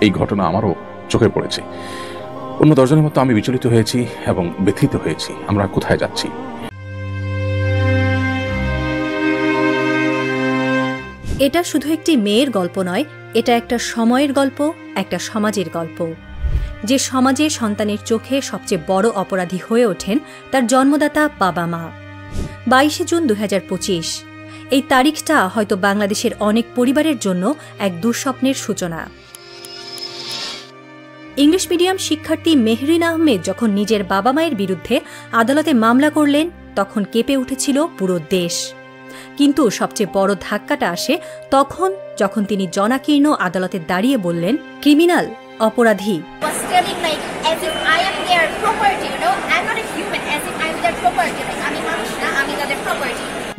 এই ঘটনা আমারও চোখে পড়েছে। অন্য 10 জনের মতো আমি বিচলিত হয়েছি এবং ব্যথিত হয়েছি। আমরা কোথায় যাচ্ছি? এটা শুধু একটি মেয়ের গল্প নয়, এটা একটা সময়ের গল্প, একটা সমাজের গল্প। যে সমাজে সন্তানের চোখে সবচেয়ে বড় অপরাধী হয়ে ওঠেন তার জন্মদাতা বাবা মা। 22 জুন 2025 এই তারিখটা হয়তো বাংলাদেশের অনেক পরিবারের জন্য এক দুঃস্বপ্নের সূচনা। ইংলিশ মিডিয়াম শিক্ষার্থী মেহরিন আহমেদ যখন নিজের বাবা মায়ের বিরুদ্ধে আদালতে মামলা করলেন, তখন কেঁপে উঠেছিল পুরো দেশ। কিন্তু সবচেয়ে বড় ধাক্কাটা আসে তখন, যখন তিনি জনাকীর্ণ আদালতে দাঁড়িয়ে বললেন, ক্রিমিনাল, অপরাধী।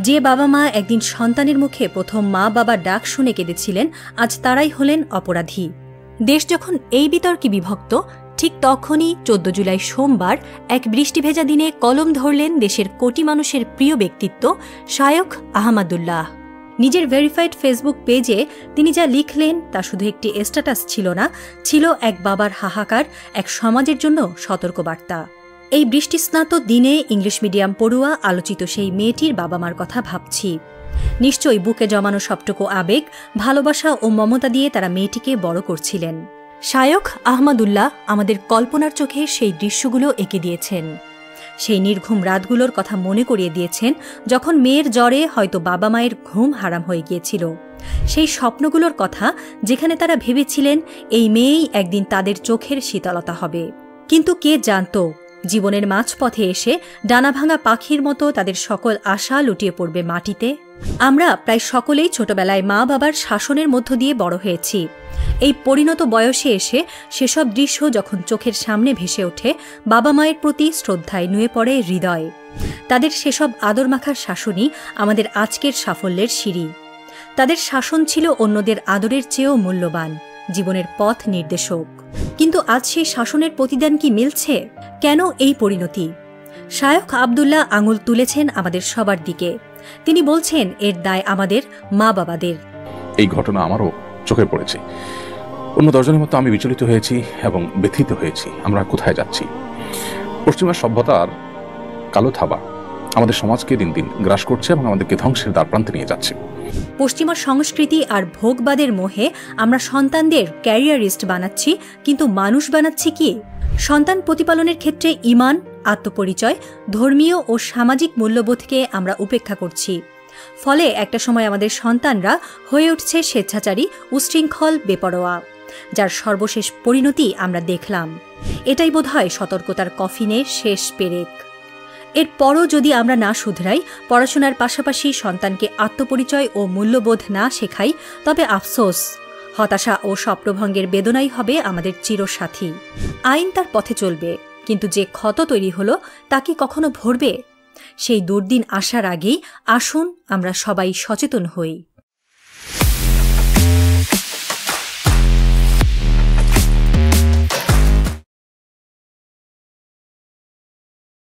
যে বাবা মা একদিন সন্তানের মুখে প্রথম মা বাবার ডাক শুনে কেঁদেছিলেন, আজ তারাই হলেন অপরাধী। দেশ যখন এই বিতর্কে বিভক্ত, ঠিক তখনই 14 জুলাই সোমবার এক বৃষ্টি ভেজা দিনে কলম ধরলেন দেশের কোটি মানুষের প্রিয় ব্যক্তিত্ব শায়খ আহমদুল্লাহ। নিজের ভেরিফাইড ফেসবুক পেজে তিনি যা লিখলেন তা শুধু একটি স্ট্যাটাস ছিল না, ছিল এক বাবার হাহাকার, এক সমাজের জন্য সতর্কবার্তা। এই বৃষ্টিস্নাত দিনে ইংলিশ মিডিয়াম পড়ুয়া আলোচিত সেই মেয়েটির বাবা মার কথা ভাবছি। নিশ্চয়ই বুকে জমানো সবটুকু আবেগ, ভালোবাসা ও মমতা দিয়ে তারা মেয়েটিকে বড় করছিলেন। শায়খ আহমদুল্লাহ আমাদের কল্পনার চোখে সেই দৃশ্যগুলো এঁকে দিয়েছেন। সেই নির্ঘুম রাতগুলোর কথা মনে করিয়ে দিয়েছেন, যখন মেয়ের জ্বরে হয়তো বাবা মায়ের ঘুম হারাম হয়ে গিয়েছিল। সেই স্বপ্নগুলোর কথা যেখানে তারা ভেবেছিলেন এই মেয়েই একদিন তাদের চোখের শীতলতা হবে। কিন্তু কে জানত, জীবনের মাঝপথে এসে ডানাভাঙা পাখির মতো তাদের সকল আশা লুটিয়ে পড়বে মাটিতে। আমরা প্রায় সকলেই ছোটবেলায় মা বাবার শাসনের মধ্য দিয়ে বড় হয়েছি। এই পরিণত বয়সে এসে সেসব দৃশ্য যখন চোখের সামনে ভেসে ওঠে, বাবা মায়ের প্রতি শ্রদ্ধায় নুয়ে পড়ে হৃদয়। তাদের সেসব আদরমাখার শাসনই আমাদের আজকের সাফল্যের সিঁড়ি। তাদের শাসন ছিল অন্যদের আদরের চেয়েও মূল্যবান, জীবনের পথ নির্দেশক। কিন্তু আজ সেই শাসনের প্রতিদান কি মিলছে? কেন এই পরিণতি? শায়খ আব্দুল্লাহ আঙুল তুলেছেন আমাদের সবার দিকে। তিনি বলছেন, এর দায় আমাদের মা বাবাদের। এই ঘটনা আমারও চোখে পড়েছে। অন্য 10 জনের মতো আমি বিচলিত হয়েছি এবং ব্যথিত হয়েছি। আমরা কোথায় যাচ্ছি? পশ্চিমা সভ্যতার কালো থাবা আমাদের সমাজকে দিন দিন গ্রাস করছে এবং আমাদেরকে ধ্বংসের দ্বারপ্রান্তে নিয়ে যাচ্ছে। পশ্চিমা সংস্কৃতি আর ভোগবাদের মোহে আমরা সন্তানদের ক্যারিয়ারিস্ট বানাচ্ছি, কিন্তু মানুষ বানাচ্ছি কি? সন্তান প্রতিপালনের ক্ষেত্রে ঈমান, আত্মপরিচয়, ধর্মীয় ও সামাজিক মূল্যবোধকে আমরা উপেক্ষা করছি। ফলে একটা সময় আমাদের সন্তানরা হয়ে উঠছে স্বেচ্ছাচারী, উশৃঙ্খল, বেপরোয়া, যার সর্বশেষ পরিণতি আমরা দেখলাম। এটাই বোধহয় সতর্কতার কফিনে শেষ পেরেক। এরপরও যদি আমরা না শুধরাই, পড়াশোনার পাশাপাশি সন্তানকে আত্মপরিচয় ও মূল্যবোধ না শেখাই, তবে আফসোস, হতাশা ও স্বপ্নভঙ্গের বেদনাই হবে আমাদের চিরসাথী। আইন তার পথে চলবে, কিন্তু যে ক্ষত তৈরি হলো তা কি কখনো ভরবে? সেই দুর্দিন আসার আগেই আসুন আমরা সবাই সচেতন হই।